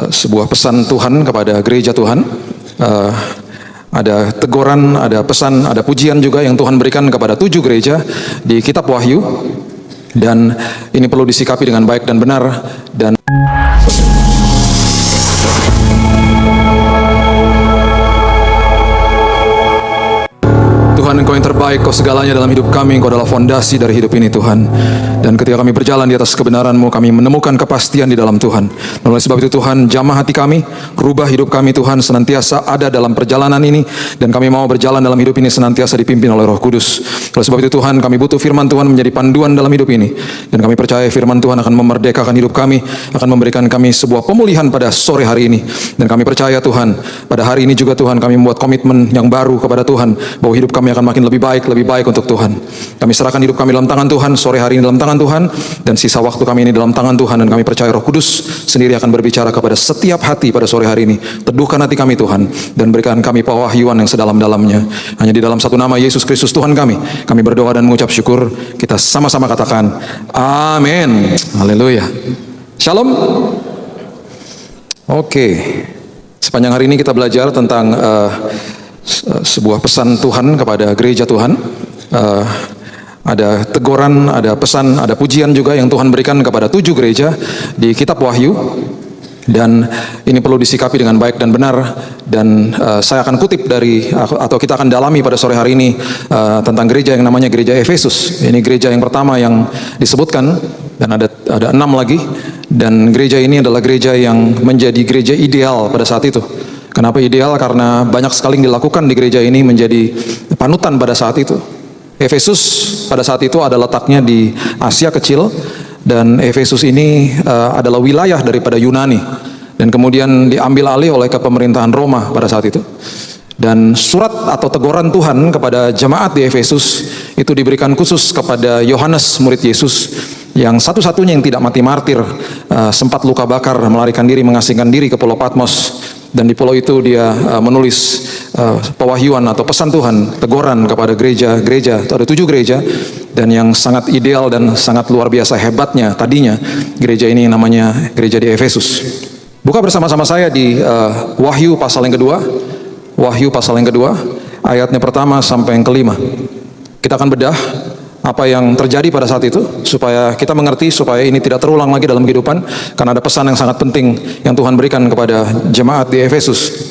sebuah pesan Tuhan kepada gereja Tuhan. Ada teguran, ada pesan, ada pujian juga yang Tuhan berikan kepada 7 gereja di kitab Wahyu. Dan ini perlu disikapi dengan baik dan benar. Dan Tuhan, Engkau yang terbaik, Kau segalanya dalam hidup kami, Engkau adalah fondasi dari hidup ini Tuhan. Dan ketika kami berjalan di atas kebenaran-Mu, kami menemukan kepastian di dalam Tuhan. Dan oleh sebab itu Tuhan, jamah hati kami, rubah hidup kami Tuhan, senantiasa ada dalam perjalanan ini. Dan kami mau berjalan dalam hidup ini senantiasa dipimpin oleh Roh Kudus. Oleh sebab itu Tuhan, kami butuh firman Tuhan menjadi panduan dalam hidup ini. Dan kami percaya firman Tuhan akan memerdekakan hidup kami, akan memberikan kami sebuah pemulihan pada sore hari ini. Dan kami percaya Tuhan, pada hari ini juga Tuhan, kami membuat komitmen yang baru kepada Tuhan, bahwa hidup kami akan makin lebih baik untuk Tuhan. Kami serahkan hidup kami dalam tangan Tuhan, sore hari ini dalam tangan Tuhan, dan sisa waktu kami ini dalam tangan Tuhan. Dan kami percaya Roh Kudus sendiri akan berbicara kepada setiap hati pada sore hari ini. Teduhkan hati kami Tuhan, dan berikan kami pewahyuan yang sedalam-dalamnya. Hanya di dalam satu nama, Yesus Kristus Tuhan kami berdoa dan mengucap syukur. Kita sama-sama katakan amin. Haleluya. Shalom. Oke. Sepanjang hari ini kita belajar tentang sebuah pesan Tuhan kepada gereja Tuhan. Ada teguran, ada pesan, ada pujian juga yang Tuhan berikan kepada 7 gereja di kitab Wahyu. Dan ini perlu disikapi dengan baik dan benar. Dan saya akan kutip dari, atau kita akan dalami pada sore hari ini tentang gereja yang namanya gereja Efesus. Ini gereja yang pertama yang disebutkan, dan ada 6 lagi. Dan gereja ini adalah gereja yang menjadi gereja ideal pada saat itu. Kenapa ideal? Karena banyak sekali yang dilakukan di gereja ini menjadi panutan pada saat itu. Efesus pada saat itu ada letaknya di Asia Kecil, dan Efesus ini adalah wilayah daripada Yunani, dan kemudian diambil alih oleh kepemerintahan Roma pada saat itu. Dan surat atau teguran Tuhan kepada jemaat di Efesus itu diberikan khusus kepada Yohanes, murid Yesus, yang satu-satunya yang tidak mati martir, sempat luka bakar, melarikan diri, mengasingkan diri ke Pulau Patmos. Dan di pulau itu dia menulis pewahyuan atau pesan Tuhan, teguran kepada gereja-gereja, ada 7 gereja. Dan yang sangat ideal dan sangat luar biasa hebatnya tadinya, gereja ini namanya gereja di Efesus. Buka bersama-sama saya di Wahyu pasal yang kedua. Wahyu pasal yang kedua, ayatnya pertama sampai yang kelima. Kita akan bedah apa yang terjadi pada saat itu, supaya kita mengerti, supaya ini tidak terulang lagi dalam kehidupan. Karena ada pesan yang sangat penting yang Tuhan berikan kepada jemaat di Efesus.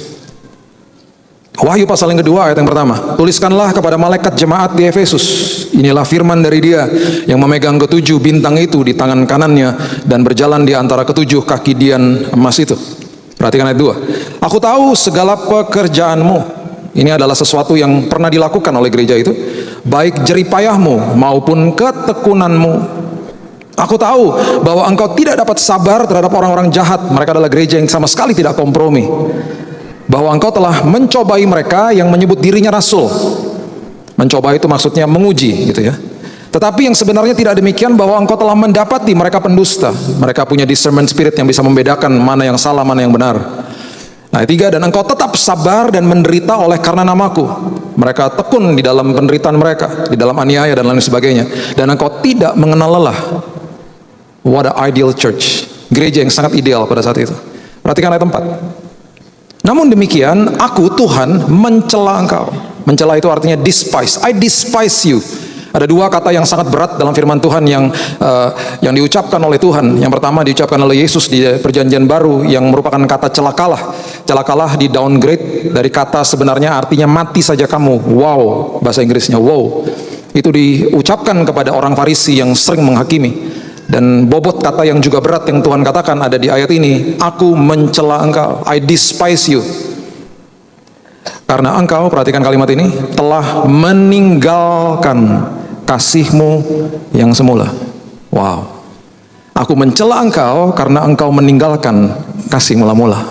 Wahyu pasal yang kedua, ayat yang pertama. Tuliskanlah kepada malaikat jemaat di Efesus, inilah firman dari Dia yang memegang ke7 bintang itu di tangan kanannya, dan berjalan di antara ke7 kaki dian emas itu. Perhatikan ayat 2. Aku tahu segala pekerjaanmu. Ini adalah sesuatu yang pernah dilakukan oleh gereja itu, baik jeripayahmu maupun ketekunanmu. Aku tahu bahwa engkau tidak dapat sabar terhadap orang-orang jahat. Mereka adalah gereja yang sama sekali tidak kompromi. Bahwa engkau telah mencobai mereka yang menyebut dirinya rasul. Mencoba itu maksudnya menguji, gitu ya. Tetapi yang sebenarnya tidak demikian, bahwa engkau telah mendapati mereka pendusta. Mereka punya discernment spirit yang bisa membedakan mana yang salah, mana yang benar. Nah, 3, dan engkau tetap sabar dan menderita oleh karena namaku. Mereka tekun di dalam penderitaan mereka, di dalam aniaya dan lain sebagainya. Dan engkau tidak mengenal lelah. What a ideal church. Gereja yang sangat ideal pada saat itu. Perhatikan ayat 4. Namun demikian, aku Tuhan mencela engkau. Mencela itu artinya despise. I despise you. Ada 2 kata yang sangat berat dalam firman Tuhan yang diucapkan oleh Tuhan. Yang pertama diucapkan oleh Yesus di perjanjian baru, yang merupakan kata celakalah. Celakalah di downgrade dari kata sebenarnya artinya mati saja kamu. Wow, bahasa Inggrisnya wow. Itu diucapkan kepada orang Farisi yang sering menghakimi. Dan bobot kata yang juga berat yang Tuhan katakan ada di ayat ini. Aku mencela engkau. I despise you. Karena engkau, perhatikan kalimat ini, telah meninggalkan kasihmu yang semula. Wow. Aku mencela engkau karena engkau meninggalkan kasih mula-mula.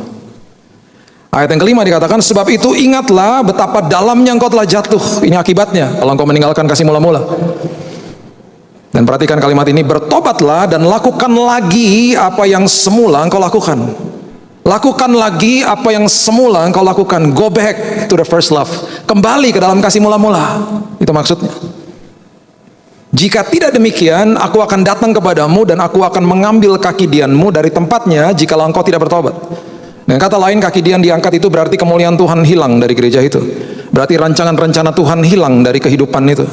Ayat yang kelima dikatakan, sebab itu ingatlah betapa dalamnya engkau telah jatuh. Ini akibatnya kalau engkau meninggalkan kasih mula-mula. Dan perhatikan kalimat ini, bertobatlah dan lakukan lagi apa yang semula engkau lakukan. Lakukan lagi apa yang semula engkau lakukan. Go back to the first love. Kembali ke dalam kasih mula-mula. Itu maksudnya. Jika tidak demikian, aku akan datang kepadamu dan aku akan mengambil kaki Dianmu dari tempatnya jikalau engkau tidak bertobat. Dengan kata lain, kaki Dian diangkat itu berarti kemuliaan Tuhan hilang dari gereja itu. Berarti rancangan rencana Tuhan hilang dari kehidupan itu.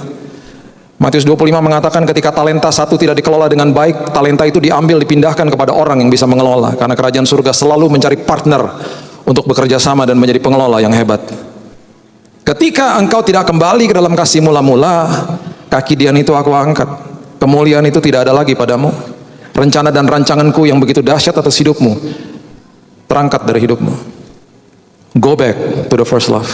Matius 25 mengatakan ketika talenta satu tidak dikelola dengan baik, talenta itu diambil dipindahkan kepada orang yang bisa mengelola. Karena kerajaan surga selalu mencari partner untuk bekerja sama dan menjadi pengelola yang hebat. Ketika engkau tidak kembali ke dalam kasih mula-mula, kaki Dian itu aku angkat. Kemuliaan itu tidak ada lagi padamu. Rencana dan rancanganku yang begitu dahsyat atas hidupmu terangkat dari hidupmu. Go back to the first love.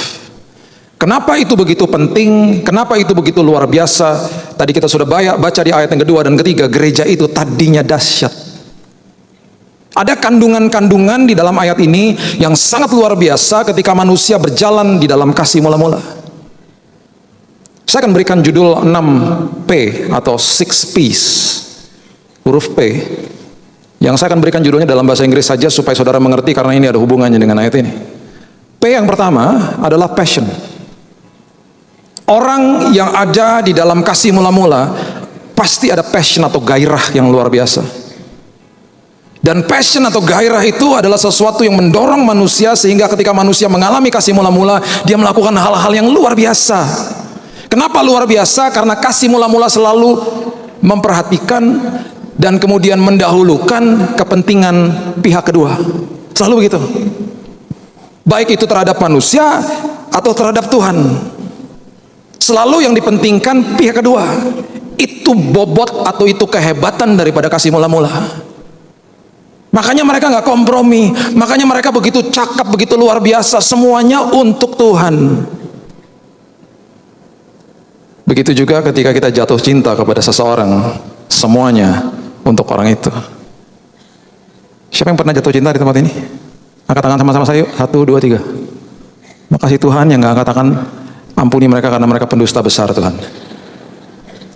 Kenapa itu begitu penting? Kenapa itu begitu luar biasa? Tadi kita sudah baca di ayat yang kedua dan ketiga, gereja itu tadinya dahsyat. Ada kandungan-kandungan di dalam ayat ini yang sangat luar biasa ketika manusia berjalan di dalam kasih mula-mula. Saya akan berikan judul 6P atau 6 P's, huruf P, yang saya akan berikan judulnya dalam bahasa Inggris saja supaya saudara mengerti karena ini ada hubungannya dengan ayat ini. P yang pertama adalah passion. Orang yang ada di dalam kasih mula-mula pasti ada passion atau gairah yang luar biasa. Dan passion atau gairah itu adalah sesuatu yang mendorong manusia sehingga ketika manusia mengalami kasih mula-mula, dia melakukan hal-hal yang luar biasa. Kenapa luar biasa? Karena kasih mula-mula selalu memperhatikan dan kemudian mendahulukan kepentingan pihak kedua. Selalu begitu. Baik itu terhadap manusia atau terhadap Tuhan. Selalu yang dipentingkan pihak kedua. Itu bobot atau itu kehebatan daripada kasih mula-mula. Makanya mereka nggak kompromi. Makanya mereka begitu cakap, begitu luar biasa. Semuanya untuk Tuhan. Begitu juga ketika kita jatuh cinta kepada seseorang, semuanya untuk orang itu. Siapa yang pernah jatuh cinta di tempat ini? Angkat tangan sama-sama saya yuk. 1, 2, 3. Makasih Tuhan yang nggak katakan ampuni mereka karena mereka pendusta besar Tuhan.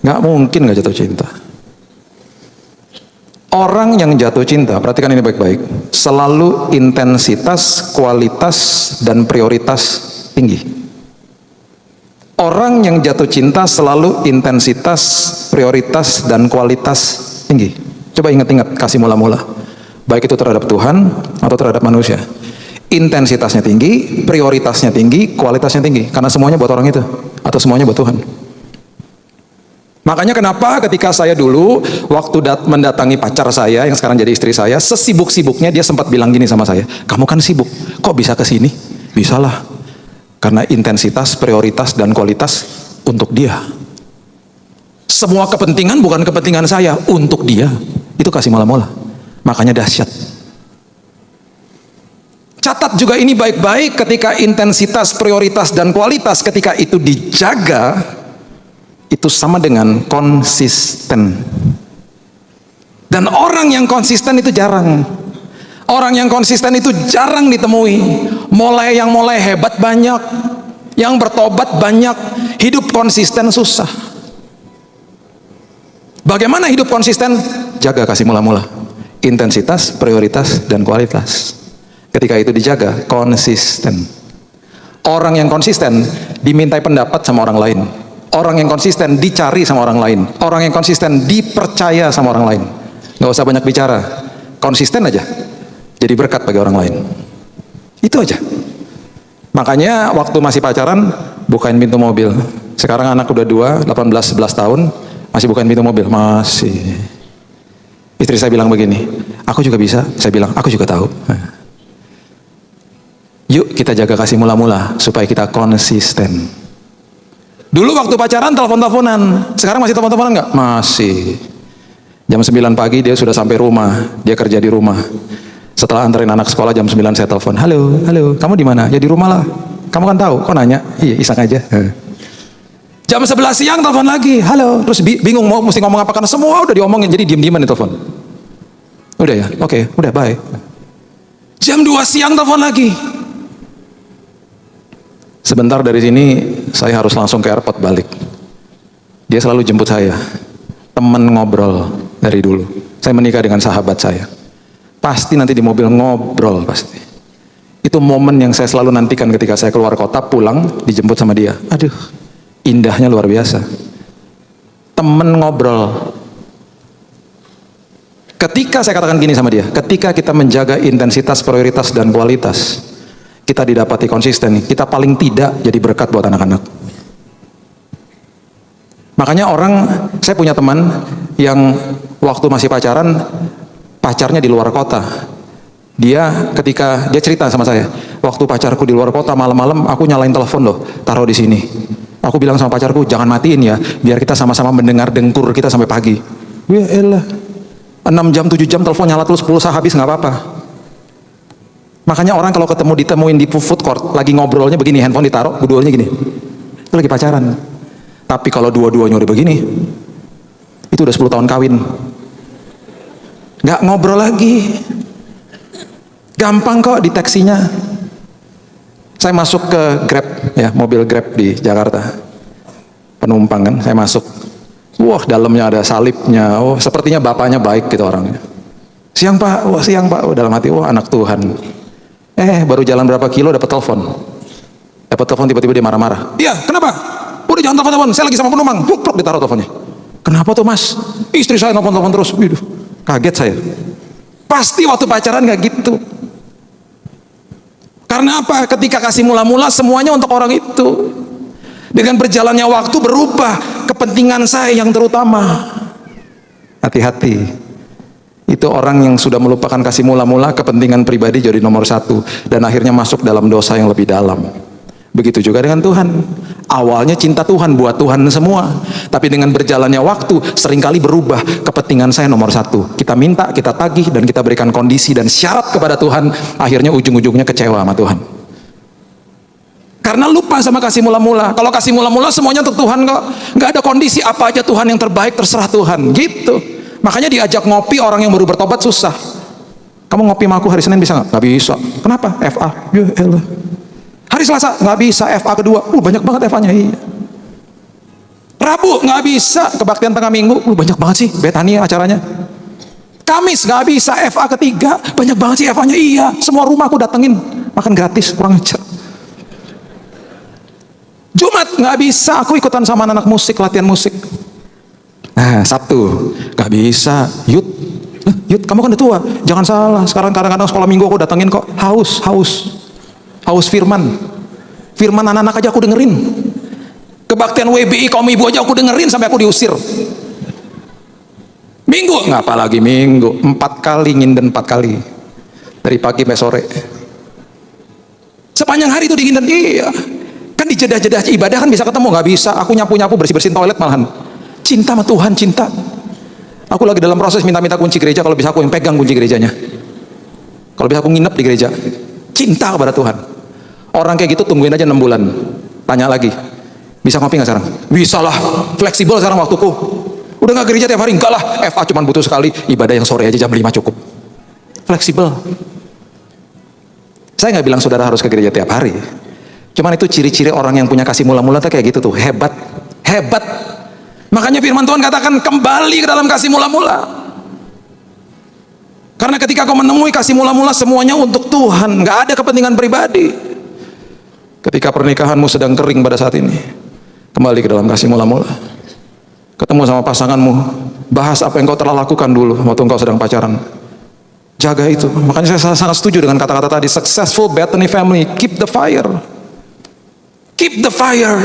Nggak mungkin nggak jatuh cinta. Orang yang jatuh cinta, perhatikan ini baik-baik, selalu intensitas, kualitas, dan prioritas tinggi. Orang yang jatuh cinta selalu intensitas, prioritas, dan kualitas tinggi. Coba ingat-ingat kasih mula-mula. Baik itu terhadap Tuhan atau terhadap manusia. Intensitasnya tinggi, prioritasnya tinggi, kualitasnya tinggi. Karena semuanya buat orang itu. Atau semuanya buat Tuhan. Makanya kenapa ketika saya dulu, waktu mendatangi pacar saya, yang sekarang jadi istri saya, sesibuk-sibuknya dia sempat bilang gini sama saya, kamu kan sibuk, kok bisa ke sini? Bisalah. Karena intensitas, prioritas, dan kualitas untuk dia. Semua kepentingan bukan kepentingan saya, untuk dia. Itu kasih mula-mula. Makanya dahsyat. Catat juga ini baik-baik, ketika intensitas, prioritas, dan kualitas ketika itu dijaga, itu sama dengan konsisten. Dan orang yang konsisten itu jarang. Orang yang konsisten itu jarang ditemui. Yang mulai hebat banyak, yang bertobat banyak, hidup konsisten susah. Bagaimana hidup konsisten? Jaga kasih mula-mula. Intensitas, prioritas, dan kualitas. Ketika itu dijaga, konsisten. Orang yang konsisten dimintai pendapat sama orang lain. Orang yang konsisten dicari sama orang lain. Orang yang konsisten dipercaya sama orang lain. Gak usah banyak bicara, konsisten aja, jadi berkat bagi orang lain. Itu aja. Makanya waktu masih pacaran, bukain pintu mobil. Sekarang anak udah 2, 18, 11 tahun, masih bukain pintu mobil. Masih. Istri saya bilang begini, aku juga bisa. Saya bilang, aku juga tahu. Yuk kita jaga kasih mula-mula, supaya kita konsisten. Dulu waktu pacaran telepon-teleponan, sekarang masih telepon-teleponan nggak? Masih. Jam 9 pagi dia sudah sampai rumah, dia kerja di rumah. Setelah anterin anak sekolah jam 9 saya telepon, halo, kamu di mana? Ya di rumah lah. Kamu kan tahu, kok nanya? Iya, iseng aja. Jam 11 siang telepon lagi, halo. Terus bingung mau mesti ngomong apa karena semua udah diomongin, jadi diem-dieman di telepon. Udah ya, oke, udah bye. Jam 2 siang telepon lagi. Sebentar dari sini saya harus langsung ke airport balik. Dia selalu jemput saya. Teman ngobrol dari dulu. Saya menikah dengan sahabat saya. Pasti nanti di mobil ngobrol pasti. Itu momen yang saya selalu nantikan ketika saya keluar kota, pulang, dijemput sama dia. Aduh, indahnya luar biasa. temen ngobrol. Ketika saya katakan gini sama dia, ketika kita menjaga intensitas, prioritas, dan kualitas, kita didapati konsisten, kita paling tidak jadi berkat buat anak-anak. Makanya saya punya teman yang waktu masih pacaran, pacarnya di luar kota. Ketika dia cerita sama saya, waktu pacarku di luar kota malam-malam, aku nyalain telepon loh, taruh di sini. Aku bilang sama pacarku, jangan matiin ya, biar kita sama-sama mendengar dengkur kita sampai pagi. Ya elah, 6 jam, 7 jam telepon nyala terus, pulsa habis nggak apa-apa. Makanya orang kalau ditemuin di food court, lagi ngobrolnya begini, handphone ditaruh, dua-duanya gini, itu lagi pacaran. Tapi kalau dua-duanya udah begini, itu udah 10 tahun kawin. Nggak ngobrol lagi. Gampang kok deteksinya. Saya masuk ke Grab, ya, mobil Grab di Jakarta. Penumpang kan, saya masuk. Wah, dalamnya ada salibnya. Oh, sepertinya bapaknya baik gitu orangnya. Siang Pak, wah siang Pak. Oh, dalam hati, wah anak Tuhan. Baru jalan berapa kilo dapat telepon. Dapat telepon tiba-tiba dia marah-marah. Iya, kenapa? Udah jangan telepon-telepon, saya lagi sama penumpang. Pluk, ditaruh teleponnya. Kenapa tuh Mas? Istri saya telepon-telepon terus. Waduh, kaget saya. Pasti waktu pacaran gak gitu. Karena apa? Ketika kasih mula-mula semuanya untuk orang itu. Dengan berjalannya waktu berubah kepentingan saya yang terutama. Hati-hati. Itu orang yang sudah melupakan kasih mula-mula, kepentingan pribadi jadi nomor 1 dan akhirnya masuk dalam dosa yang lebih dalam. Begitu juga dengan Tuhan. Awalnya cinta Tuhan buat Tuhan semua, tapi dengan berjalannya waktu seringkali berubah, kepentingan saya nomor 1. Kita minta, kita tagih, dan kita berikan kondisi dan syarat kepada Tuhan. Akhirnya ujung-ujungnya kecewa sama Tuhan. Karena lupa sama kasih mula-mula. Kalau kasih mula-mula semuanya untuk Tuhan kok. Nggak ada kondisi, apa aja Tuhan yang terbaik, terserah Tuhan. Gitu. Makanya diajak ngopi orang yang baru bertobat susah. Kamu ngopi sama aku hari Senin bisa nggak? Nggak bisa. Kenapa? FA. Ya elah. Hari Selasa nggak bisa, FA kedua. Banyak banget FA-nya. Iya. Rabu nggak bisa, kebaktian tengah minggu. Banyak banget sih Betania acaranya. Kamis nggak bisa, FA ketiga. Banyak banget sih FA-nya. Iya. Semua rumah aku datengin, makan gratis, kurang ajar. Jumat nggak bisa, aku ikutan sama anak musik, latihan musik. Nah, Sabtu nggak bisa. Yud, kamu kan udah tua, jangan salah. Sekarang kadang-kadang sekolah minggu aku datengin kok. Haus firman anak-anak aja aku dengerin. Kebaktian WBI kaum ibu aja aku dengerin sampai aku diusir. Minggu nggak, apalagi minggu 4 kali nginden, 4 kali dari pagi sampai sore. Sepanjang hari itu dinginden. Iya. Kan di jeda-jeda ibadah kan bisa ketemu, nggak bisa. Aku nyapu-nyapu, bersih-bersihin toilet malahan. Cinta sama Tuhan, cinta. Aku lagi dalam proses minta-minta kunci gereja, kalau bisa aku yang pegang kunci gerejanya. Kalau bisa aku nginep di gereja. Cinta kepada Tuhan. Orang kayak gitu tungguin aja 6 bulan. Tanya lagi, bisa ngopi nggak sekarang? Bisa lah, fleksibel sekarang waktuku. Udah nggak gereja tiap hari? Enggak lah, FA cuma butuh sekali. Ibadah yang sore aja jam 5 cukup. Fleksibel. Saya nggak bilang saudara harus ke gereja tiap hari. Cuman itu ciri-ciri orang yang punya kasih mula-mula tuh kayak gitu tuh, hebat. Makanya firman Tuhan katakan kembali ke dalam kasih mula-mula. Karena ketika kau menemui kasih mula-mula semuanya untuk Tuhan, nggak ada kepentingan pribadi. Ketika pernikahanmu sedang kering pada saat ini, kembali ke dalam kasih mula-mula. Ketemu sama pasanganmu, bahas apa yang kau telah lakukan dulu waktu engkau sedang pacaran. Jaga itu. Makanya saya sangat setuju dengan kata-kata tadi, successful Bethany family, keep the fire. Keep the fire.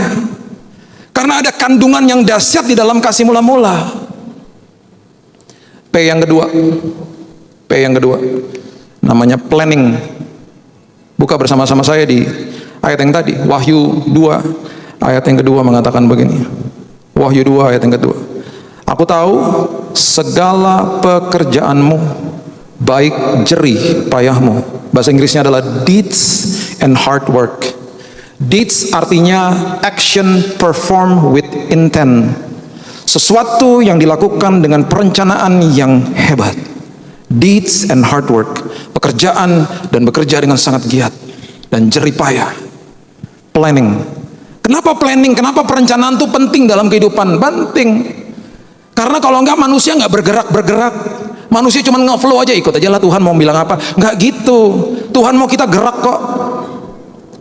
Karena ada kandungan yang dahsyat di dalam kasih mula-mula. P yang kedua namanya planning. Buka bersama-sama saya di ayat yang tadi, Wahyu 2 ayat yang kedua mengatakan begini. Wahyu 2 ayat yang kedua. Aku tahu segala pekerjaanmu, baik jerih payahmu. Bahasa Inggrisnya adalah deeds and hard work. Deeds artinya action perform with intent. Sesuatu yang dilakukan dengan perencanaan yang hebat. Deeds and hard work. Pekerjaan dan bekerja dengan sangat giat dan jerih payah. Planning. Kenapa planning? Kenapa perencanaan itu penting dalam kehidupan? Penting. Karena kalau enggak manusia enggak bergerak. Manusia cuma nge-flow aja, ikut aja lah Tuhan mau bilang apa. Enggak gitu. Tuhan mau kita gerak kok.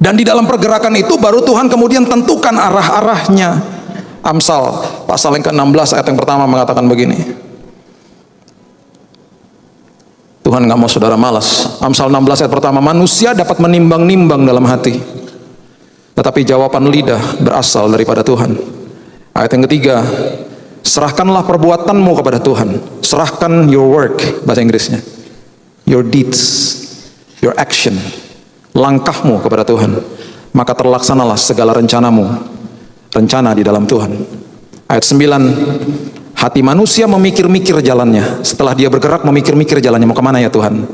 Dan di dalam pergerakan itu baru Tuhan kemudian tentukan arah-arahnya. Amsal pasal yang ke-16 ayat yang pertama mengatakan begini. Tuhan nggak mau saudara malas. Amsal 16 ayat pertama, manusia dapat menimbang-nimbang dalam hati, tetapi jawaban lidah berasal daripada Tuhan. Ayat yang ketiga, serahkanlah perbuatanmu kepada Tuhan. Serahkan your work, bahasa Inggrisnya. Your deeds, your action, langkahmu kepada Tuhan. Maka terlaksanalah segala rencanamu, rencana di dalam Tuhan. Ayat 9, hati manusia memikir-mikir jalannya. Setelah dia bergerak memikir-mikir jalannya, mau kemana ya Tuhan?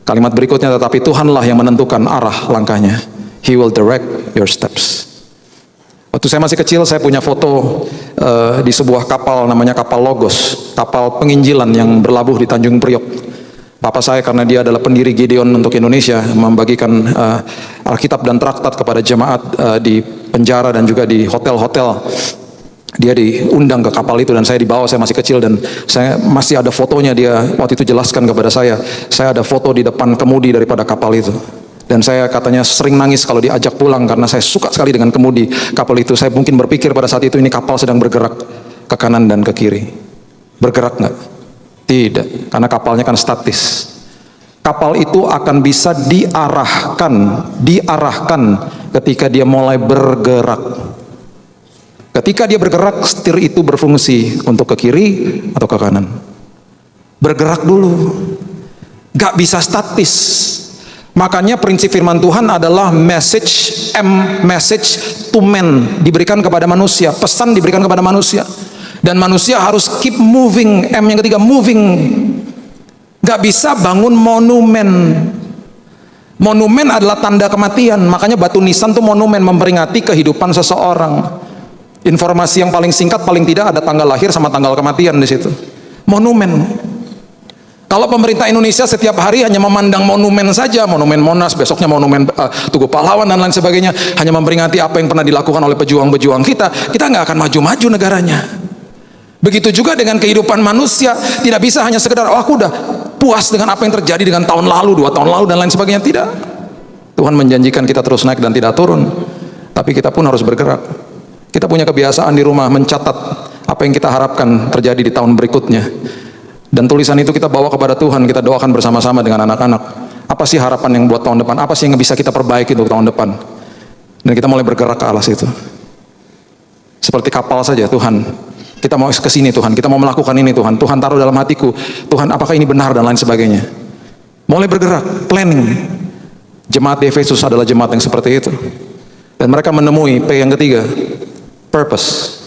Kalimat berikutnya, tetapi Tuhanlah yang menentukan arah langkahnya. He will direct your steps. Waktu saya masih kecil, saya punya foto di sebuah kapal, namanya kapal Logos, kapal penginjilan yang berlabuh di Tanjung Priok. Papa saya, karena dia adalah pendiri Gideon untuk Indonesia, membagikan Alkitab dan traktat kepada jemaat di penjara dan juga di hotel-hotel. Dia diundang ke kapal itu dan saya dibawa, saya masih kecil dan saya masih ada fotonya. Dia waktu itu jelaskan kepada saya ada foto di depan kemudi daripada kapal itu. Dan saya katanya sering nangis kalau diajak pulang karena saya suka sekali dengan kemudi kapal itu. Saya mungkin berpikir pada saat itu ini kapal sedang bergerak ke kanan dan ke kiri. Bergerak nggak? Tidak, karena kapalnya kan statis. Kapal itu akan bisa diarahkan ketika dia mulai bergerak. Ketika dia bergerak, setir itu berfungsi untuk ke kiri atau ke kanan. Bergerak dulu, gak bisa statis. Makanya prinsip firman Tuhan adalah message to man, diberikan kepada manusia, pesan diberikan kepada manusia. Dan manusia harus keep moving, M yang ketiga, moving. Gak bisa bangun monumen. Monumen adalah tanda kematian, makanya batu nisan itu monumen, memperingati kehidupan seseorang. Informasi yang paling singkat, paling tidak ada tanggal lahir sama tanggal kematian di situ. Monumen. Kalau pemerintah Indonesia setiap hari hanya memandang monumen saja, monumen Monas, besoknya monumen Tugu Pahlawan dan lain sebagainya, hanya memperingati apa yang pernah dilakukan oleh pejuang-pejuang kita nggak akan maju-maju negaranya. Begitu juga dengan kehidupan manusia, tidak bisa hanya sekedar, oh aku udah puas dengan apa yang terjadi dengan tahun lalu, 2 tahun lalu dan lain sebagainya. Tidak. Tuhan menjanjikan kita terus naik dan tidak turun, tapi kita pun harus bergerak. Kita punya kebiasaan di rumah mencatat apa yang kita harapkan terjadi di tahun berikutnya. Dan tulisan itu kita bawa kepada Tuhan, kita doakan bersama-sama dengan anak-anak. Apa sih harapan yang buat tahun depan? Apa sih yang bisa kita perbaiki untuk tahun depan? Dan kita mulai bergerak ke arah situ. Seperti kapal saja, Tuhan, kita mau ke sini Tuhan, kita mau melakukan ini Tuhan. Tuhan taruh dalam hatiku, Tuhan apakah ini benar dan lain sebagainya. Mulai bergerak, planning. Jemaat di Efesus adalah jemaat yang seperti itu. Dan mereka menemui P yang ketiga, purpose.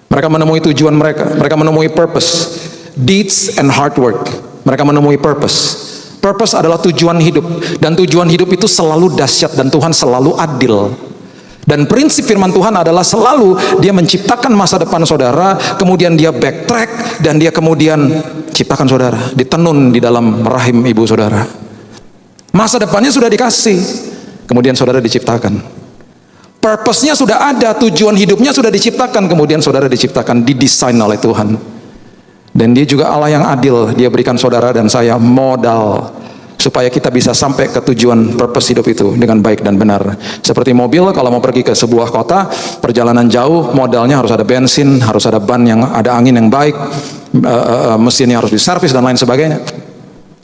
Mereka menemui tujuan mereka. Mereka menemui purpose. Deeds and hard work. Mereka menemui purpose. Purpose adalah tujuan hidup. Dan tujuan hidup itu selalu dahsyat dan Tuhan selalu adil. Dan prinsip firman Tuhan adalah selalu dia menciptakan masa depan saudara, kemudian dia backtrack dan dia kemudian ciptakan saudara, ditenun di dalam rahim ibu saudara. Masa depannya sudah dikasih, kemudian saudara diciptakan. Purpose-nya sudah ada, tujuan hidupnya sudah diciptakan, kemudian saudara diciptakan, didesain oleh Tuhan. Dan dia juga Allah yang adil, dia berikan saudara dan saya modal supaya kita bisa sampai ke tujuan purpose hidup itu dengan baik dan benar. Seperti mobil, kalau mau pergi ke sebuah kota, perjalanan jauh, modalnya harus ada bensin, harus ada ban yang ada angin yang baik, mesinnya harus diservis dan lain sebagainya.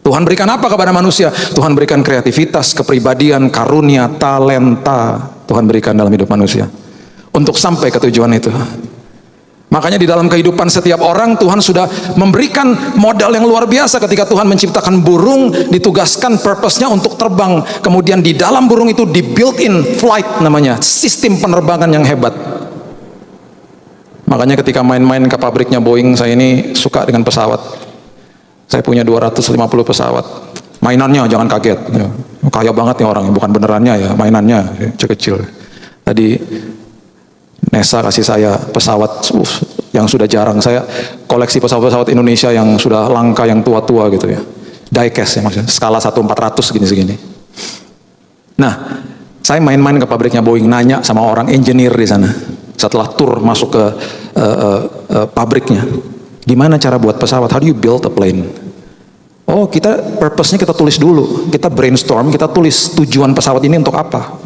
Tuhan berikan apa kepada manusia? Tuhan berikan kreativitas, kepribadian, karunia, talenta. Tuhan berikan dalam hidup manusia untuk sampai ke tujuan itu. Makanya di dalam kehidupan setiap orang Tuhan sudah memberikan modal yang luar biasa. Ketika Tuhan menciptakan burung, ditugaskan purpose-nya untuk terbang. Kemudian di dalam burung itu di built-in flight namanya, sistem penerbangan yang hebat. Makanya ketika main-main ke pabriknya Boeing, saya ini suka dengan pesawat. Saya punya 250 pesawat. Mainannya jangan kaget. Kaya banget nih orangnya, bukan benerannya ya, mainannya kecil-kecil. Tadi Nesa kasih saya pesawat yang sudah jarang. Saya koleksi pesawat-pesawat Indonesia yang sudah langka, yang tua-tua gitu ya. Diecast ya maksudnya, skala 1/400 segini-segini. Nah, saya main-main ke pabriknya Boeing, nanya sama orang engineer di sana. Setelah tur masuk ke pabriknya, gimana cara buat pesawat? How do you build a plane? Oh, kita purpose-nya kita tulis dulu. Kita brainstorm, kita tulis tujuan pesawat ini untuk apa.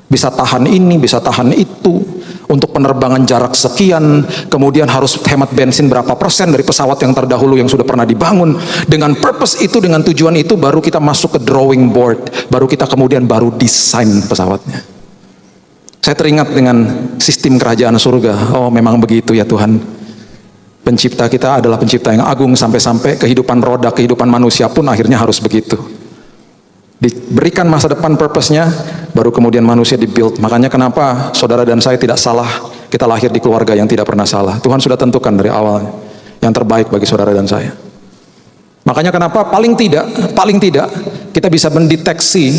Bisa tahan ini, bisa tahan itu. untuk penerbangan jarak sekian, kemudian harus hemat bensin berapa persen dari pesawat yang terdahulu yang sudah pernah dibangun. Dengan purpose itu, dengan tujuan itu, baru kita masuk ke drawing board, baru kita kemudian baru desain pesawatnya. Saya teringat dengan sistem kerajaan surga. Oh, memang begitu ya Tuhan. Pencipta kita adalah pencipta yang agung, sampai-sampai kehidupan roda, kehidupan manusia pun akhirnya harus begitu. Diberikan masa depan purpose-nya, baru kemudian manusia dibuild. Makanya kenapa saudara dan saya tidak salah, kita lahir di keluarga yang tidak pernah salah. Tuhan sudah tentukan dari awalnya yang terbaik bagi saudara dan saya. Makanya kenapa paling tidak kita bisa mendeteksi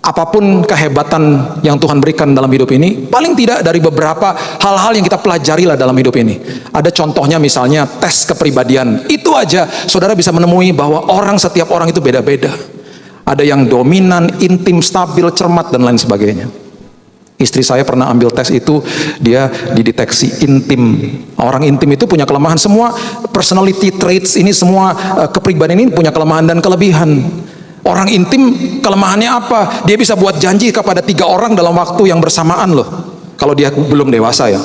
apapun kehebatan yang Tuhan berikan dalam hidup ini, paling tidak dari beberapa hal-hal yang kita pelajari lah dalam hidup ini. Ada contohnya misalnya tes kepribadian. Itu aja saudara bisa menemui bahwa setiap orang itu beda-beda. Ada yang dominan, intim, stabil, cermat, dan lain sebagainya. Istri saya pernah ambil tes itu, dia dideteksi intim. Orang intim itu punya kelemahan. Semua personality traits ini, semua kepribadian ini punya kelemahan dan kelebihan. Orang intim kelemahannya apa? Dia bisa buat janji kepada 3 orang dalam waktu yang bersamaan loh. Kalau dia belum dewasa ya.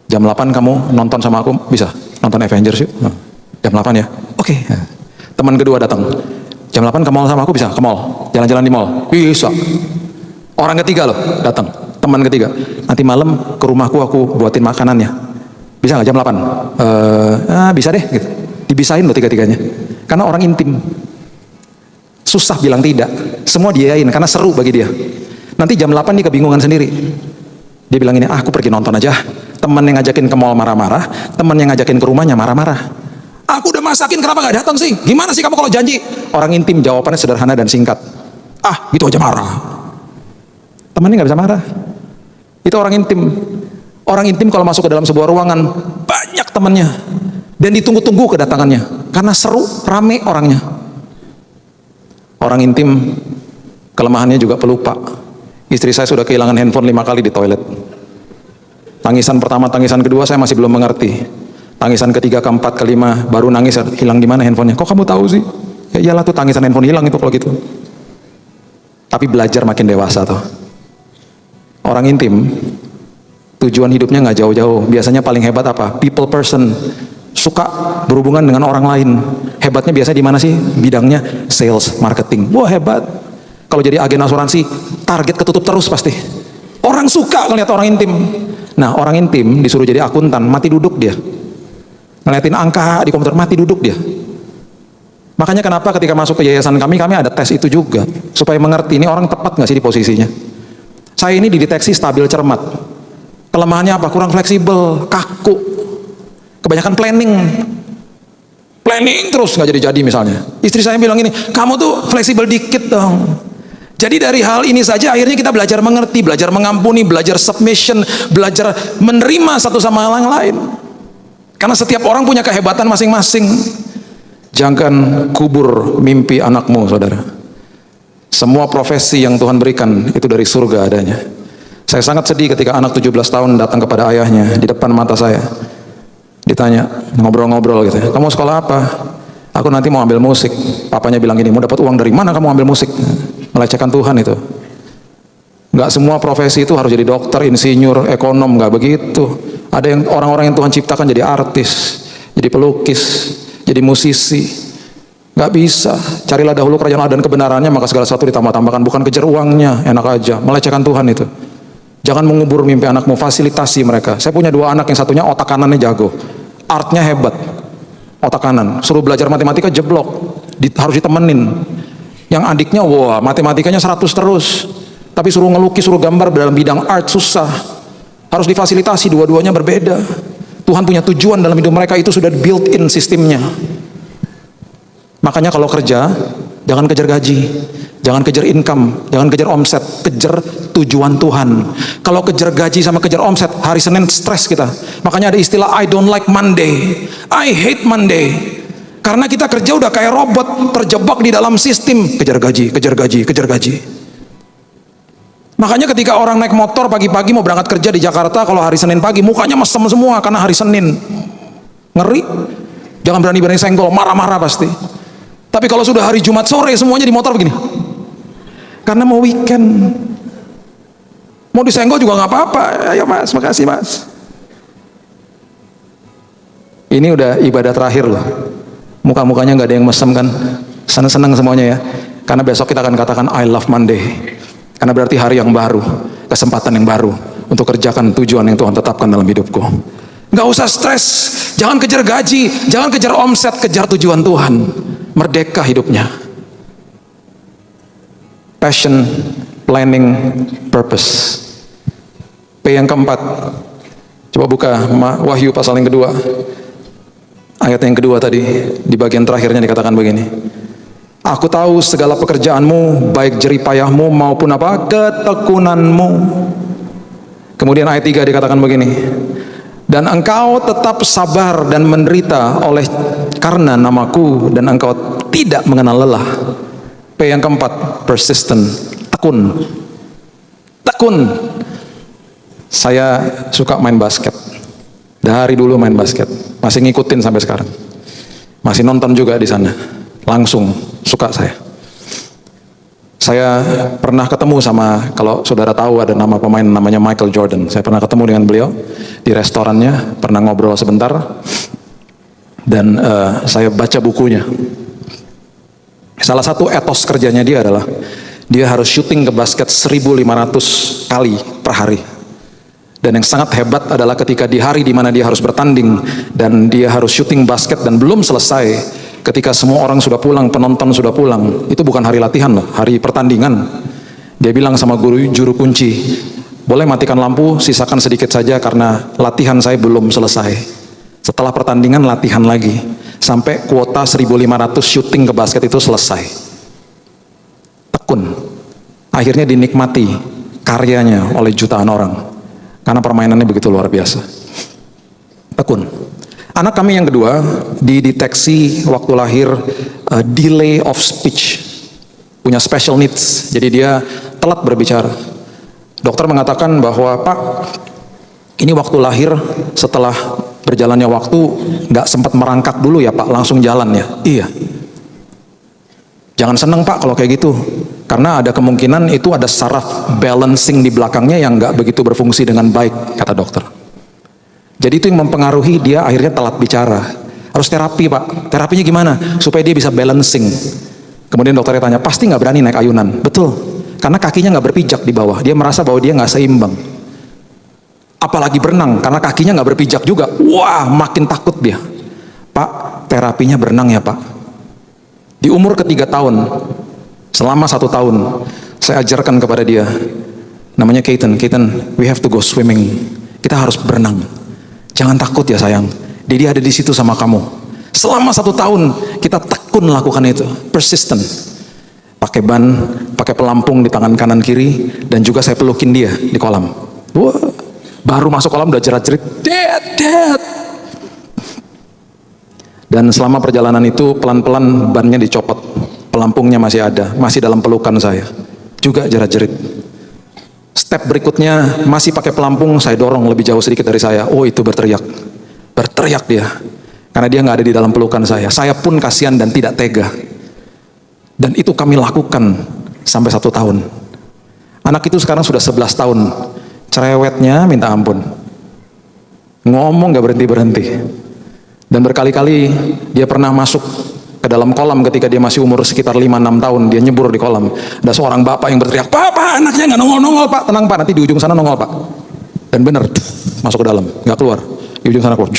Jam 8 kamu nonton sama aku, bisa? Nonton Avengers yuk. Jam 8 ya? Oke. Teman kedua datang. Jam 8 ke mall sama aku, bisa? Ke mall? Jalan-jalan di mall? Bisa. Orang ketiga loh datang. Teman ketiga. Nanti malam ke rumahku, aku buatin makanannya. Bisa nggak jam 8? Bisa deh gitu. Dibisain loh 3-tiganya. Karena orang intim. Susah bilang tidak. Semua diayain karena seru bagi dia. Nanti jam 8 dia kebingungan sendiri. Dia bilang ini, aku pergi nonton aja. Teman yang ngajakin ke mall marah-marah, teman yang ngajakin ke rumahnya marah-marah. Aku udah masakin, kenapa gak datang sih? Gimana sih kamu kalau janji? Orang intim jawabannya sederhana dan singkat. Gitu aja marah. Temannya gak bisa marah. Itu orang intim. Orang intim kalau masuk ke dalam sebuah ruangan, banyak temannya. Dan ditunggu-tunggu kedatangannya. Karena seru, rame orangnya. Orang intim, kelemahannya juga pelupa. Istri saya sudah kehilangan handphone 5 kali di toilet. Tangisan pertama, tangisan kedua saya masih belum mengerti. Tangisan ketiga, keempat, kelima, baru nangis, hilang di mana handphonenya? Kok kamu tahu sih? Ya iyalah tuh, tangisan handphone hilang itu kalau gitu. Tapi belajar makin dewasa tuh. Orang intim, tujuan hidupnya nggak jauh-jauh. Biasanya paling hebat apa? People person. Suka berhubungan dengan orang lain. Hebatnya biasanya di mana sih? Bidangnya sales, marketing. Wah hebat. Kalau jadi agen asuransi, target ketutup terus pasti. Orang suka ngeliat orang intim. Nah, orang intim disuruh jadi akuntan, mati duduk dia. Ngeliatin angka di komputer, mati duduk dia. Makanya kenapa ketika masuk ke yayasan kami ada tes itu juga. Supaya mengerti ini orang tepat nggak sih di posisinya. Saya ini dideteksi stabil cermat. Kelemahannya apa? Kurang fleksibel, kaku. Kebanyakan planning. Planning terus nggak jadi-jadi misalnya. Istri saya bilang ini, kamu tuh fleksibel dikit dong. Jadi dari hal ini saja akhirnya kita belajar mengerti, belajar mengampuni, belajar submission, belajar menerima satu sama yang lain. Karena setiap orang punya kehebatan masing-masing. Jangan kubur mimpi anakmu, saudara. Semua profesi yang Tuhan berikan itu dari surga adanya. Saya sangat sedih ketika anak 17 tahun datang kepada ayahnya di depan mata saya. Ditanya, ngobrol-ngobrol gitu. Kamu sekolah apa? Aku nanti mau ambil musik. Papanya bilang gini, mau dapat uang dari mana kamu ambil musik? Melecehkan Tuhan itu. Nggak semua profesi itu harus jadi dokter, insinyur, ekonom, nggak begitu. Ada yang orang-orang yang Tuhan ciptakan jadi artis, jadi pelukis, jadi musisi. Nggak bisa. Carilah dahulu kerajaan Allah dan kebenarannya, maka segala sesuatu ditambah-tambahkan. Bukan kejar uangnya, enak aja. Melecehkan Tuhan itu. Jangan mengubur mimpi anakmu, fasilitasi mereka. Saya punya 2 anak, yang satunya otak kanannya jago, artnya hebat, otak kanan. Suruh belajar matematika jeblok, harus ditemenin. Yang adiknya, wah matematikanya 100 terus. Tapi suruh ngelukis, suruh gambar dalam bidang art susah. Harus difasilitasi, dua-duanya berbeda. Tuhan punya tujuan dalam hidup mereka, itu sudah built-in sistemnya. Makanya kalau kerja, jangan kejar gaji, jangan kejar income, jangan kejar omset, kejar tujuan Tuhan. Kalau kejar gaji sama kejar omset, hari Senin stres kita. Makanya ada istilah I don't like Monday, I hate Monday. Karena kita kerja udah kayak robot, terjebak di dalam sistem, kejar gaji, kejar gaji, kejar gaji. Makanya ketika orang naik motor pagi-pagi mau berangkat kerja di Jakarta, kalau hari Senin pagi mukanya mesem semua karena hari Senin. Ngeri. Jangan berani-berani senggol, marah-marah pasti. Tapi kalau sudah hari Jumat sore semuanya di motor begini. Karena mau weekend. Mau disenggol juga nggak apa-apa. Ayo mas, makasih mas. Ini udah ibadah terakhir loh. Muka-mukanya nggak ada yang mesem kan? Seneng-seneng semuanya ya. Karena besok kita akan katakan I love Monday. Karena berarti hari yang baru, kesempatan yang baru untuk kerjakan tujuan yang Tuhan tetapkan dalam hidupku. Nggak usah stres, jangan kejar gaji, jangan kejar omset, kejar tujuan Tuhan. Merdeka hidupnya. Passion, planning, purpose. P yang keempat. Coba buka Wahyu pasal yang kedua. Ayat yang kedua tadi, di bagian terakhirnya dikatakan begini. Aku tahu segala pekerjaanmu, baik jeripayahmu maupun apa? Ketekunanmu. Kemudian ayat 3 dikatakan begini. Dan engkau tetap sabar dan menderita oleh karena namaku, dan engkau tidak mengenal lelah. P yang keempat, persistent, tekun. Tekun. Saya suka main basket. Dari dulu main basket. Masih ngikutin sampai sekarang. Masih nonton juga di sana. Langsung suka saya. Saya pernah ketemu sama, kalau saudara tahu ada nama pemain namanya Michael Jordan. Saya pernah ketemu dengan beliau di restorannya, pernah ngobrol sebentar. Dan saya baca bukunya. Salah satu etos kerjanya dia adalah dia harus syuting ke basket 1.500 kali per hari. Dan yang sangat hebat adalah ketika di hari di mana dia harus bertanding dan dia harus syuting basket dan belum selesai, ketika semua orang sudah pulang, penonton sudah pulang, itu bukan hari latihan loh, hari pertandingan. Dia bilang sama guru juru kunci, boleh matikan lampu, sisakan sedikit saja karena latihan saya belum selesai. Setelah pertandingan latihan lagi, sampai kuota 1.500 syuting ke basket itu selesai. Tekun. Akhirnya dinikmati karyanya oleh jutaan orang. Karena permainannya begitu luar biasa. Tekun. Anak kami yang kedua dideteksi waktu lahir delay of speech. Punya special needs. Jadi dia telat berbicara. Dokter mengatakan bahwa Pak, ini waktu lahir setelah berjalannya waktu nggak sempat merangkak dulu ya Pak, langsung jalan ya. Iya. Jangan seneng Pak kalau kayak gitu. Karena ada kemungkinan itu ada saraf balancing di belakangnya yang nggak begitu berfungsi dengan baik, kata dokter. Jadi itu yang mempengaruhi dia akhirnya telat bicara. Harus terapi Pak. Terapinya gimana? Supaya dia bisa balancing. Kemudian dokternya tanya, pasti nggak berani naik ayunan? Betul. Karena kakinya nggak berpijak di bawah. Dia merasa bahwa dia nggak seimbang. Apalagi berenang, karena kakinya nggak berpijak juga. Wah, makin takut dia. Pak, terapinya berenang ya Pak. Di umur ke-3 tahun, selama 1 tahun, saya ajarkan kepada dia, namanya Keaton, we have to go swimming. Kita harus berenang. Jangan takut ya sayang. Dia ada di situ sama kamu. Selama 1 tahun, kita tekun lakukan itu, persistent. Pakai ban, pakai pelampung di tangan kanan kiri, dan juga saya pelukin dia di kolam. Wah, baru masuk kolam udah jerat-jerit, dad. Dan selama perjalanan itu pelan-pelan bannya dicopot, pelampungnya masih ada, masih dalam pelukan saya, juga jerat-jerit. Step berikutnya masih pakai pelampung, saya dorong lebih jauh sedikit dari saya. Oh itu berteriak dia, karena dia nggak ada di dalam pelukan saya. Saya pun kasihan dan tidak tega. Dan itu kami lakukan sampai 1 tahun. Anak itu sekarang sudah 11 tahun, cerewetnya minta ampun, ngomong nggak berhenti. Dan berkali-kali dia pernah masuk ke dalam kolam ketika dia masih umur sekitar 5-6 tahun, dia nyebur di kolam. Ada seorang bapak yang berteriak, Pak, anaknya nggak nongol-nongol Pak, tenang Pak, nanti di ujung sana nongol Pak. Dan benar, masuk ke dalam, nggak keluar. Di ujung sana keluar.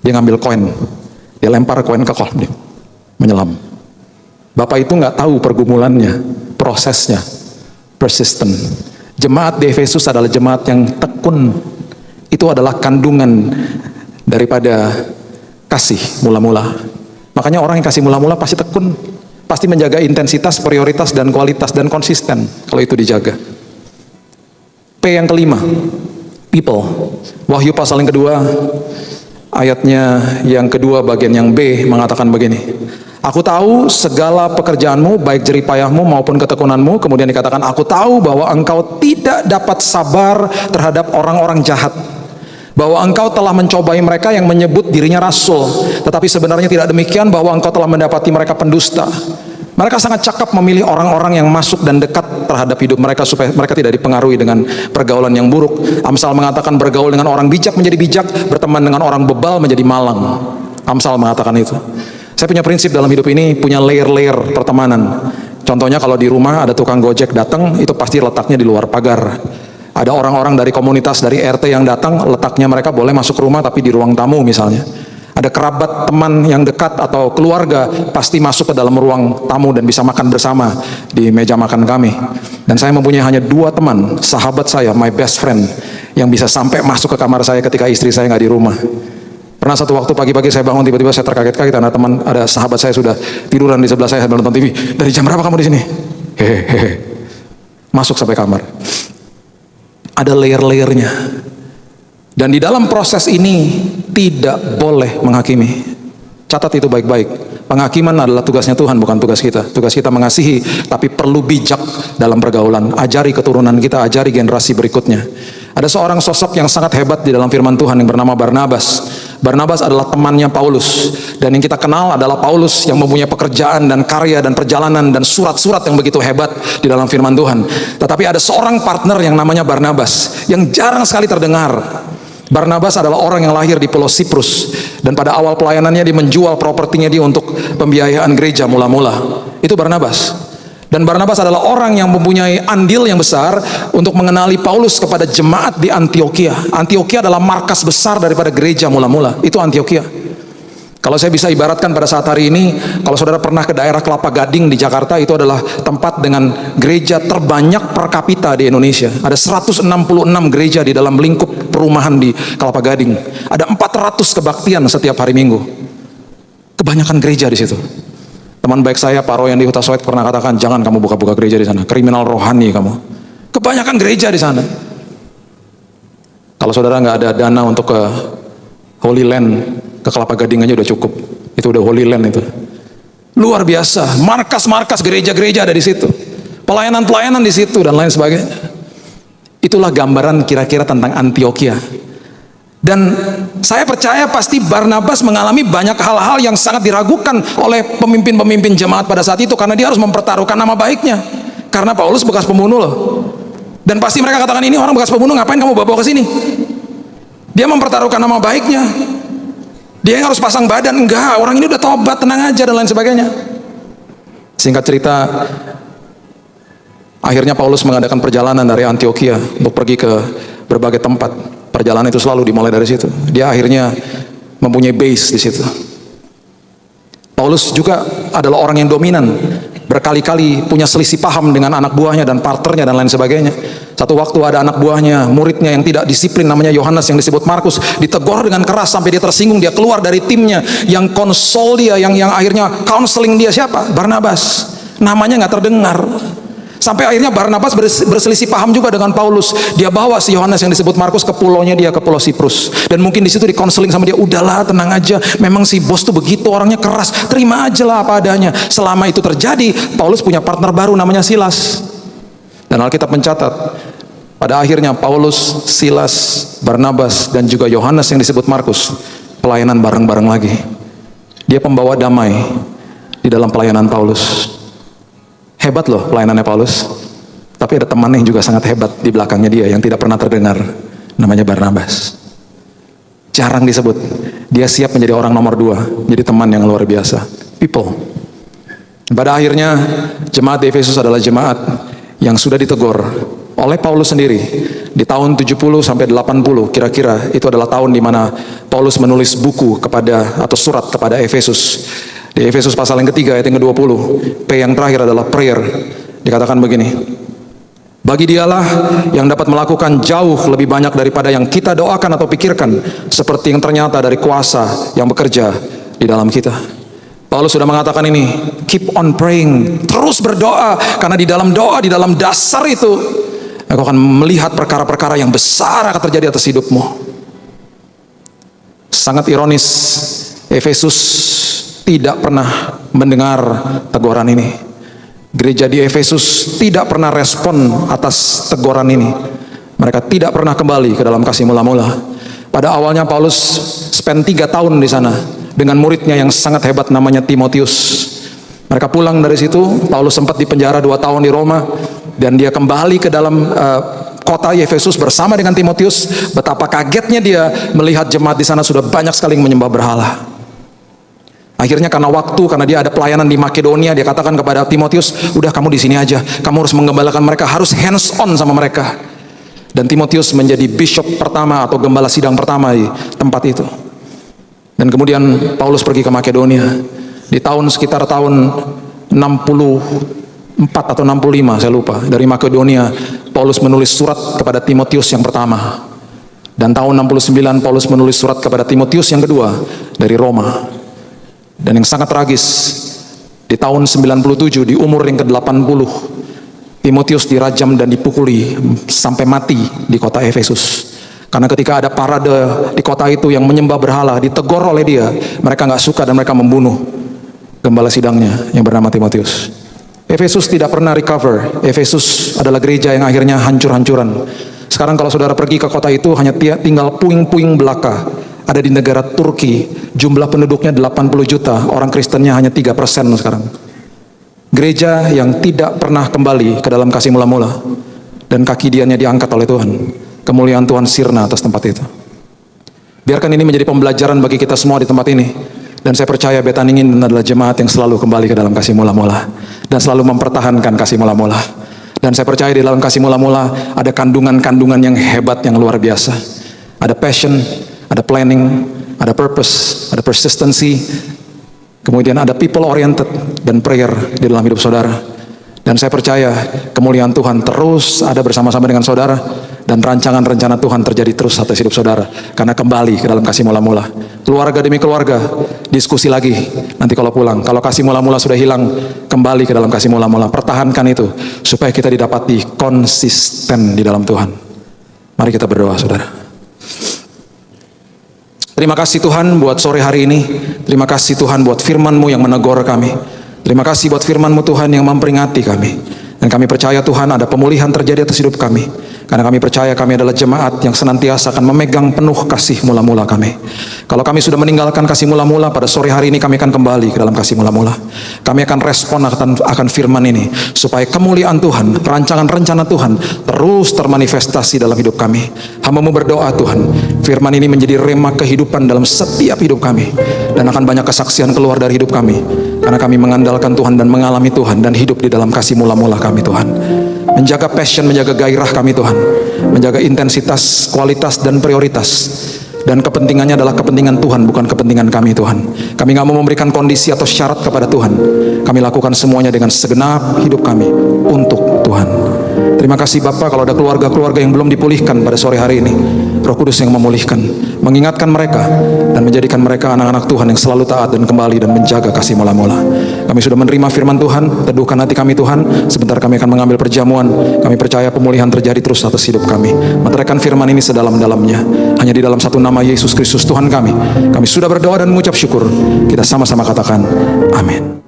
Dia ngambil koin, dia lempar koin ke kolam, dia menyelam. Bapak itu nggak tahu pergumulannya, prosesnya, persistent. Jemaat di Efesus adalah jemaat yang tekun. Itu adalah kandungan daripada kasih mula-mula. Makanya orang yang kasih mula-mula pasti tekun, pasti menjaga intensitas, prioritas, dan kualitas, dan konsisten kalau itu dijaga. P yang kelima, people. Wahyu pasal yang kedua, ayatnya yang kedua bagian yang B mengatakan begini. Aku tahu segala pekerjaanmu, baik jeripayahmu maupun ketekunanmu. Kemudian dikatakan, aku tahu bahwa engkau tidak dapat sabar terhadap orang-orang jahat. Bahwa engkau telah mencobai mereka yang menyebut dirinya rasul, tetapi sebenarnya tidak demikian, bahwa engkau telah mendapati mereka pendusta. Mereka sangat cakap memilih orang-orang yang masuk dan dekat terhadap hidup mereka supaya mereka tidak dipengaruhi dengan pergaulan yang buruk. Amsal mengatakan bergaul dengan orang bijak menjadi bijak, berteman dengan orang bebal menjadi malang. Amsal mengatakan itu. Saya punya prinsip dalam hidup ini, punya layer-layer pertemanan. Contohnya kalau di rumah ada tukang gojek datang, itu pasti letaknya di luar pagar. Ada orang-orang dari komunitas, dari RT yang datang, letaknya mereka boleh masuk rumah tapi di ruang tamu misalnya. Ada kerabat, teman yang dekat atau keluarga pasti masuk ke dalam ruang tamu dan bisa makan bersama di meja makan kami. Dan saya mempunyai hanya 2 teman, sahabat saya, my best friend, yang bisa sampai masuk ke kamar saya ketika istri saya nggak di rumah. Pernah satu waktu pagi-pagi saya bangun, tiba-tiba saya terkaget-kaget karena ada sahabat saya sudah tiduran di sebelah saya sambil nonton TV. Dari jam berapa kamu di sini? Hehehe. Masuk sampai kamar. Ada layer-layernya. Dan di dalam proses ini tidak boleh menghakimi. Catat itu baik-baik. Penghakiman adalah tugasnya Tuhan, bukan tugas kita. Tugas kita mengasihi, tapi perlu bijak dalam pergaulan. Ajari keturunan kita, ajari generasi berikutnya. Ada seorang sosok yang sangat hebat di dalam firman Tuhan yang bernama Barnabas. Barnabas adalah temannya Paulus. Dan yang kita kenal adalah Paulus yang mempunyai pekerjaan dan karya dan perjalanan dan surat-surat yang begitu hebat di dalam firman Tuhan. Tetapi ada seorang partner yang namanya Barnabas yang jarang sekali terdengar. Barnabas adalah orang yang lahir di Pulau Siprus, dan pada awal pelayanannya dia menjual propertinya dia untuk pembiayaan gereja mula-mula. Itu Barnabas. Dan Barnabas adalah orang yang mempunyai andil yang besar untuk mengenali Paulus kepada jemaat di Antioquia. Antioquia adalah markas besar daripada gereja mula-mula. Itu Antioquia. Kalau saya bisa ibaratkan pada saat hari ini, kalau saudara pernah ke daerah Kelapa Gading di Jakarta, itu adalah tempat dengan gereja terbanyak per kapita di Indonesia. Ada 166 gereja di dalam lingkup perumahan di Kelapa Gading. Ada 400 kebaktian setiap hari Minggu. Kebanyakan gereja di situ. Teman baik saya, Pak Roy yang di Huta Soet pernah katakan, jangan kamu buka-buka gereja di sana, kriminal rohani kamu. Kebanyakan gereja di sana. Kalau saudara nggak ada dana untuk ke Holy Land, ke Kelapa Gading aja udah cukup. Itu udah Holy Land itu. Luar biasa, markas-markas gereja-gereja ada di situ. Pelayanan-pelayanan di situ dan lain sebagainya. Itulah gambaran kira-kira tentang Antioquia. Dan saya percaya pasti Barnabas mengalami banyak hal-hal yang sangat diragukan oleh pemimpin-pemimpin jemaat pada saat itu, karena dia harus mempertaruhkan nama baiknya. Karena Paulus bekas pembunuh loh. Dan pasti mereka katakan, ini orang bekas pembunuh, ngapain kamu bawa ke sini? Dia mempertaruhkan nama baiknya. Dia yang harus pasang badan, enggak, orang ini udah tobat, tenang aja, dan lain sebagainya. Singkat cerita, akhirnya Paulus mengadakan perjalanan dari Antioquia untuk pergi ke berbagai tempat. Perjalanan itu selalu dimulai dari situ. Dia akhirnya mempunyai base di situ. Paulus juga adalah orang yang dominan, berkali-kali punya selisih paham dengan anak buahnya dan partnernya dan lain sebagainya. Satu waktu ada anak buahnya, muridnya yang tidak disiplin, namanya Yohanes yang disebut Markus, ditegur dengan keras sampai dia tersinggung, dia keluar dari timnya. Yang konsol dia, yang akhirnya counseling dia siapa? Barnabas. Namanya nggak terdengar. Sampai akhirnya Barnabas berselisih paham juga dengan Paulus. Dia bawa si Yohanes yang disebut Markus ke pulaunya dia, ke Pulau Siprus. Dan mungkin di situ dikonseling sama dia, udahlah tenang aja, memang si bos tuh begitu, orangnya keras, terima aja lah apa adanya. Selama itu terjadi, Paulus punya partner baru namanya Silas. Dan Alkitab mencatat, pada akhirnya Paulus, Silas, Barnabas, dan juga Yohanes yang disebut Markus pelayanan bareng-bareng lagi. Dia pembawa damai di dalam pelayanan Paulus. Hebat loh pelayanannya Paulus. Tapi ada temannya yang juga sangat hebat di belakangnya dia yang tidak pernah terdengar, namanya Barnabas. Jarang disebut. Dia siap menjadi orang nomor 2, jadi teman yang luar biasa. People. Pada akhirnya jemaat di Efesus adalah jemaat yang sudah ditegur oleh Paulus sendiri di tahun 70 sampai 80 kira-kira. Itu adalah tahun di mana Paulus menulis buku kepada atau surat kepada Efesus. Di Efesus pasal yang ketiga ayat yang ke-20, P yang terakhir adalah prayer. Dikatakan begini, bagi dialah yang dapat melakukan jauh lebih banyak daripada yang kita doakan atau pikirkan, seperti yang ternyata dari kuasa yang bekerja di dalam kita. Paulus sudah mengatakan ini, keep on praying, terus berdoa, karena di dalam doa, di dalam dasar itu, aku akan melihat perkara-perkara yang besar akan terjadi atas hidupmu. Sangat ironis, Efesus tidak pernah mendengar teguran ini. Gereja di Efesus tidak pernah respon atas teguran ini. Mereka tidak pernah kembali ke dalam kasih mula-mula. Pada awalnya Paulus spend 3 tahun di sana dengan muridnya yang sangat hebat namanya Timotius. Mereka pulang dari situ. Paulus sempat dipenjara 2 tahun di Roma, dan dia kembali ke dalam kota Efesus bersama dengan Timotius. Betapa kagetnya dia melihat jemaat di sana sudah banyak sekali yang menyembah berhala. Akhirnya karena dia ada pelayanan di Makedonia, dia katakan kepada Timotius, udah kamu di sini aja, kamu harus menggembalakan mereka, harus hands on sama mereka. Dan Timotius menjadi bishop pertama atau gembala sidang pertama di tempat itu. Dan kemudian Paulus pergi ke Makedonia. Di sekitar tahun 64 atau 65, saya lupa, dari Makedonia Paulus menulis surat kepada Timotius yang pertama. Dan tahun 69 Paulus menulis surat kepada Timotius yang kedua dari Roma. Dan yang sangat tragis, di tahun 97 di umur yang ke-80 Timotius dirajam dan dipukuli sampai mati di kota Efesus. Karena ketika ada parade di kota itu yang menyembah berhala, ditegur oleh dia, mereka nggak suka dan mereka membunuh gembala sidangnya yang bernama Timotius. Efesus tidak pernah recover. Efesus adalah gereja yang akhirnya hancur-hancuran. Sekarang kalau saudara pergi ke kota itu, hanya tinggal puing-puing belaka. Ada di negara Turki, jumlah penduduknya 80 juta, orang Kristennya hanya 3% sekarang. Gereja yang tidak pernah kembali ke dalam kasih mula-mula, dan kaki diannya diangkat oleh Tuhan. Kemuliaan Tuhan sirna atas tempat itu. Biarkan ini menjadi pembelajaran bagi kita semua di tempat ini. Dan saya percaya Betaningin adalah jemaat yang selalu kembali ke dalam kasih mula-mula, dan selalu mempertahankan kasih mula-mula. Dan saya percaya di dalam kasih mula-mula ada kandungan-kandungan yang hebat, yang luar biasa. Ada passion, ada planning, ada purpose, ada persistency, kemudian ada people oriented dan prayer di dalam hidup saudara. Dan saya percaya kemuliaan Tuhan terus ada bersama-sama dengan saudara, dan rancangan rencana Tuhan terjadi terus atas hidup saudara, karena kembali ke dalam kasih mula-mula. Keluarga demi keluarga, diskusi lagi nanti kalau pulang. Kalau kasih mula-mula sudah hilang, kembali ke dalam kasih mula-mula. Pertahankan itu supaya kita didapati konsisten di dalam Tuhan. Mari kita berdoa, saudara. Terima kasih Tuhan buat sore hari ini. Terima kasih Tuhan buat firman-Mu yang menegur kami. Terima kasih buat firman-Mu Tuhan yang memperingati kami. Dan kami percaya Tuhan ada pemulihan terjadi atas hidup kami. Karena kami percaya kami adalah jemaat yang senantiasa akan memegang penuh kasih mula-mula kami. Kalau kami sudah meninggalkan kasih mula-mula, pada sore hari ini kami akan kembali ke dalam kasih mula-mula. Kami akan respon akan firman ini, supaya kemuliaan Tuhan, perancangan rencana Tuhan terus termanifestasi dalam hidup kami. Hamba-Mu berdoa Tuhan, firman ini menjadi rema kehidupan dalam setiap hidup kami, dan akan banyak kesaksian keluar dari hidup kami, karena kami mengandalkan Tuhan dan mengalami Tuhan dan hidup di dalam kasih mula-mula kami Tuhan. Menjaga passion, menjaga gairah kami Tuhan, menjaga intensitas, kualitas dan prioritas. Dan kepentingannya adalah kepentingan Tuhan, bukan kepentingan kami Tuhan. Kami gak mau memberikan kondisi atau syarat kepada Tuhan. Kami lakukan semuanya dengan segenap hidup kami untuk Tuhan. Terima kasih Bapa, kalau ada keluarga-keluarga yang belum dipulihkan pada sore hari ini, Roh Kudus yang memulihkan, mengingatkan mereka, dan menjadikan mereka anak-anak Tuhan yang selalu taat dan kembali dan menjaga kasih mula-mula. Kami sudah menerima firman Tuhan, teduhkan hati kami Tuhan. Sebentar kami akan mengambil perjamuan. Kami percaya pemulihan terjadi terus atas hidup kami. Meteraikan firman ini sedalam-dalamnya. Hanya di dalam satu nama Yesus Kristus Tuhan kami sudah berdoa dan mengucap syukur. Kita sama-sama katakan amin.